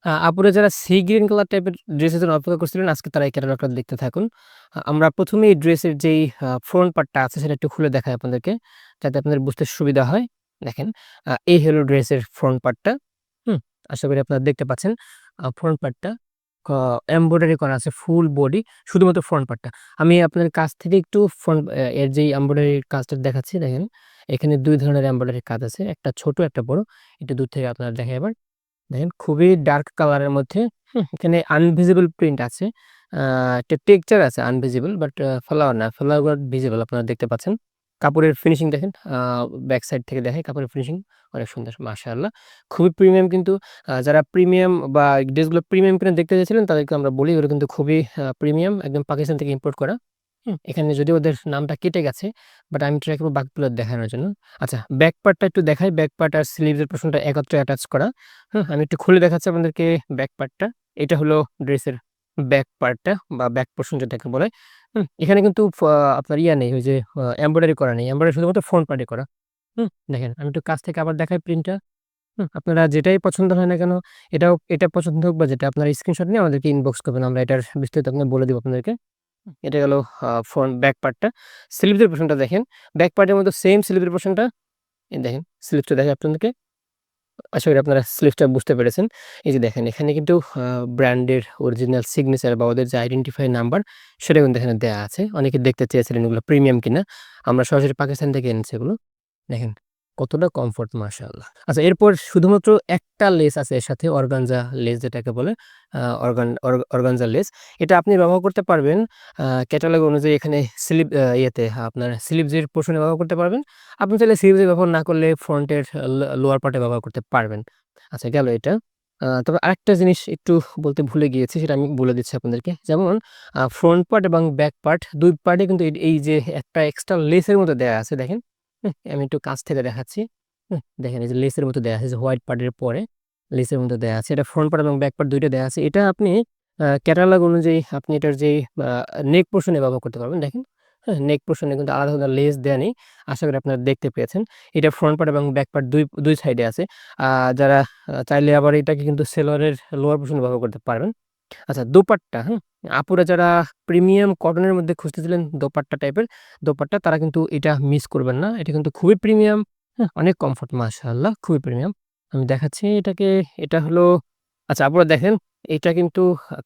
আপুরা যারা sea green colour টাইপের ড্রেসের জন্য অপেক্ষা করছিলেন, আজকে তারা এই ক্যাটালগটা দেখতে থাকুন। আমরা ১ম এই ড্রেসের যেই ফ্রন্ট পার্টটা আছে সেটা একটু খুলে দেখাই আপনাদেরকে, যাতে আপনাদের বুঝতে সুবিধা হয়। দেখেন, এই হলো ড্রেসের ফ্রন্ট পার্টটা। হুম? আশা করি আপনারা দেখতে পাচ্ছেন। ফ্রন্ট পার্টটা এমব্রয়ডারি করা আছে ফুল বডি, শুধুমাত্র ফ্রন্ট পার্টটা। আমি আপনাদের কাছ থেকে একটু এর যেই এমব্রয়ডারির কাজটা দেখাচ্ছি দেখেন। এখানে ২ ধরনের এমব্রয়ডারির কাজ আছে। একটা ছোট, একটা বড়। একটু দূর থেকে আপনারা দেখাই এবার। দেখেন খুবই ডার্ক কালারের মধ্যে, এখানে আনভিজিবল প্রিন্ট আছে। আ একটা টেক্সচার আছে আনভিজিবল, বাট ফ্লাওয়ার না, ফ্লাওয়ার ভিজিবল আপনারা দেখতে পাচ্ছেন। কাপড়ের ফিনিশিং দেখেন, ব্যাক সাইড থেকে দেখাই কাপড়ের ফিনিশিং অনেক সুন্দর মাশাআল্লাহ। খুবই প্রিমিয়াম কিন্তু, যারা প্রিমিয়াম বা ড্রেসগুলো প্রিমিয়াম কিনা দেখতে চাইছিলেন তাদেরকে আমরা বলি ওগুলো কিন্তু খুবই প্রিমিয়াম, একদম পাকিস্তান থেকে ইম্পোর্ট করা। এখানে যদিও ওদের নামটা কেটে গেছে, বাট আমি ট্রাই করব বাকিগুলো দেখানোর জন্য। আচ্ছা, ব্যাক পার্টটা একটু দেখাই। ব্যাক পার্ট আর স্লিভস এর পোরশনটা একত্রে অ্যাটাচ করা। আমি একটু খুলে দেখাচ্ছি আপনাদেরকে ব্যাক পার্টটা। এটা হলো ড্রেসের ব্যাক পার্টটা বা ব্যাক পোরশন যেটাকে বলে। এখানে কিন্তু আপনার ইয়া নেই, ওই যে এমব্রয়ডারি করা নেই। এমব্রয়ডারি শুধুমাত্র ফ্রন্ট পার্টে করা। দেখেন আমি একটু কাছ থেকে আবার দেখাই প্রিন্টটা। আপনারা যেটাই পছন্দ হয় না কেন, এটা পছন্দ হোক বা যেটা আপনারা স্ক্রিনশট নিয়ে আমাদেরকে ইনবক্স করবেন। আমরা এটার বিস্তারিত বলে দিব আপনাদেরকে। এটা গেল ফ্রন্ট ব্যাক পার্টটা। স্লিভস এর পোরশনটা দেখেন। ব্যাক পার্টের মতো সেম স্লিভস এর পোরশনটা। এই দেখেন স্লিভসটা দেখাই আপনাদেরকে। আশা করি আপনারা স্লিভসটা বুঝতে পেরেছেন। এই যে দেখেন এখানে কিন্তু ব্র্যান্ডের অরিজিনাল সিগনেচার বা ওদের যে আইডেন্টিফাই নাম্বার সেটা কিন্তু এখানে দেয়া আছে। অনেকে দেখতে চেয়েছিলেন এগুলো প্রিমিয়াম কিনা। আমরা সরাসরি পাকিস্তান থেকে এনেছি এগুলো। দেখেন কতটা কমফোর্ট মাশাআল্লাহ। আচ্ছা, এরপর শুধুমাত্র একটা লেস আছে এর সাথে, অর্গানজা লেস যেটাকে বলে। আ অর্গান অর অর্গানজা লেস। এটা আপনি ব্যবহার করতে পারবেন ক্যাটালগ অনুযায়ী এখানে ইয়েতে আপনার স্লিভস এর পোরশন এ ব্যবহার করতে পারবেন। আপনি চাইলে স্লিভস এ ব্যবহার না করলে ফ্রন্টের লোয়ার পার্টে ব্যবহার করতে পারবেন। আচ্ছা, গেল এটা। তবে আরেকটা জিনিস একটু বলতে ভুলে গিয়েছি, সেটা আমি বলে দিচ্ছি আপনাদেরকে। যেমন ফ্রন্ট পার্ট এবং ব্যাক পার্ট ২ পার্টে কিন্তু এই যে একটা এক্সট্রা লেসের মতো দেয়া আছে দেখেন। আমি একটু কাছ থেকে দেখাচ্ছি। দেখেন এই যে লেসের মতো দেয়া আছে, যে হোয়াইট পার্টের পরে লেসের মতো দেয়া আছে। এটা ফ্রন্ট পার্ট এবং ব্যাক পার্ট ২ টা দেয়া আছে। এটা আপনি ক্যাটালগ অনুযায়ী আপনি এটার যেই নেক পোরশন এ ব্যবহার করতে পারবেন। দেখেন, নেক পোরশন এ কিন্তু আলাদা, আলাদা লেস দেয়া নেই। আশা করি আপনারা দেখতে পেয়েছেন। এটা ফ্রন্ট পার্ট এবং ব্যাক পার্ট ২ সাইডে আছে। আ যারা চাইলে আবার এটাকে কিন্তু সেলোয়ারের লোয়ার পোরশন এ ব্যবহার করতে পারবেন। আচ্ছা, দোপাট্টা, আপুরা যারা প্রিমিয়াম কটনের মধ্যে খুঁজতেছিলেন দোপাট্টা টাইপের, দোপাট্টা তারা কিন্তু এটা মিস করবেন না। এটা কিন্তু খুবই প্রিমিয়াম, অনেক কমফোর্ট মাশাআল্লাহ, খুবই প্রিমিয়াম। আমি দেখাচ্ছি এটাকে। এটা হলো, আচ্ছা আপুরা দেখেন, এটা কিন্তু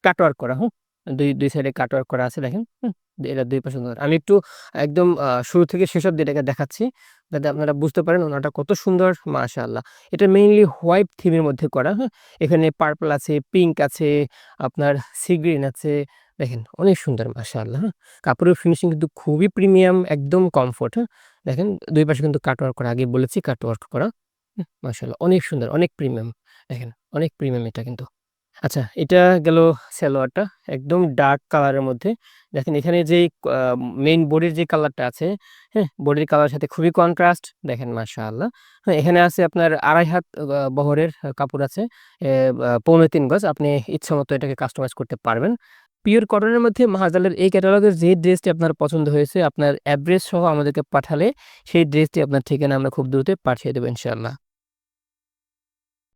কাটওয়ার্ক করা, ২ সাইডে কাটওয়ার্ক করা আছে দেখেন, এটা ২ পাশে সুন্দর। আমি একটু একদম শুরু থেকে শেষ অব্দি এটাকে দেখাচ্ছি, যাতে আপনারা বুঝতে পারেন ওনাটা কত সুন্দর মাশাআল্লাহ। এটা মেইনলি হোয়াইট থিমের মধ্যে করা, এখানে পার্পল আছে, পিঙ্ক আছে, আপনার সি গ্রিন আছে। দেখেন অনেক সুন্দর মাশাআল্লাহ, কাপড়ের ফিনিশিং কিন্তু খুবই প্রিমিয়াম, একদম কমফোর্ট, দেখেন ২ পাশে কিন্তু কাটওয়ার্ক করা। আগেই বলেছি কাটওয়ার্ক করা। মাশাআল্লাহ অনেক সুন্দর, অনেক প্রিমিয়াম। দেখেন অনেক প্রিমিয়াম এটা কিন্তু। আচ্ছা, এটা গেল সালোয়ারটা, একদম ডার্ক কালারের মধ্যে। দেখেন এখানে যেই আ মেইন বডির যে কালারটা আছে, বডির কালারের সাথে খুবই কন্ট্রাস্ট। দেখেন মাশাআল্লাহ। এখানে আছে আপনার ২.৫ হাত বহরের কাপড় আছে। এ ৩.৫ গজ। আপনি ইচ্ছামত এটাকে কাস্টমাইজ করতে পারবেন। পিওর কটনের মধ্যে মাহজালের এই ক্যাটালগের যে ড্রেসটি আপনার পছন্দ হয়েছে, আপনার অ্যাড্রেস সহ আমাদেরকে পাঠালে সেই ড্রেসটি আপনার ঠিকানায় আমরা খুব দ্রুত পাঠিয়ে দেব ইনশাআল্লাহ।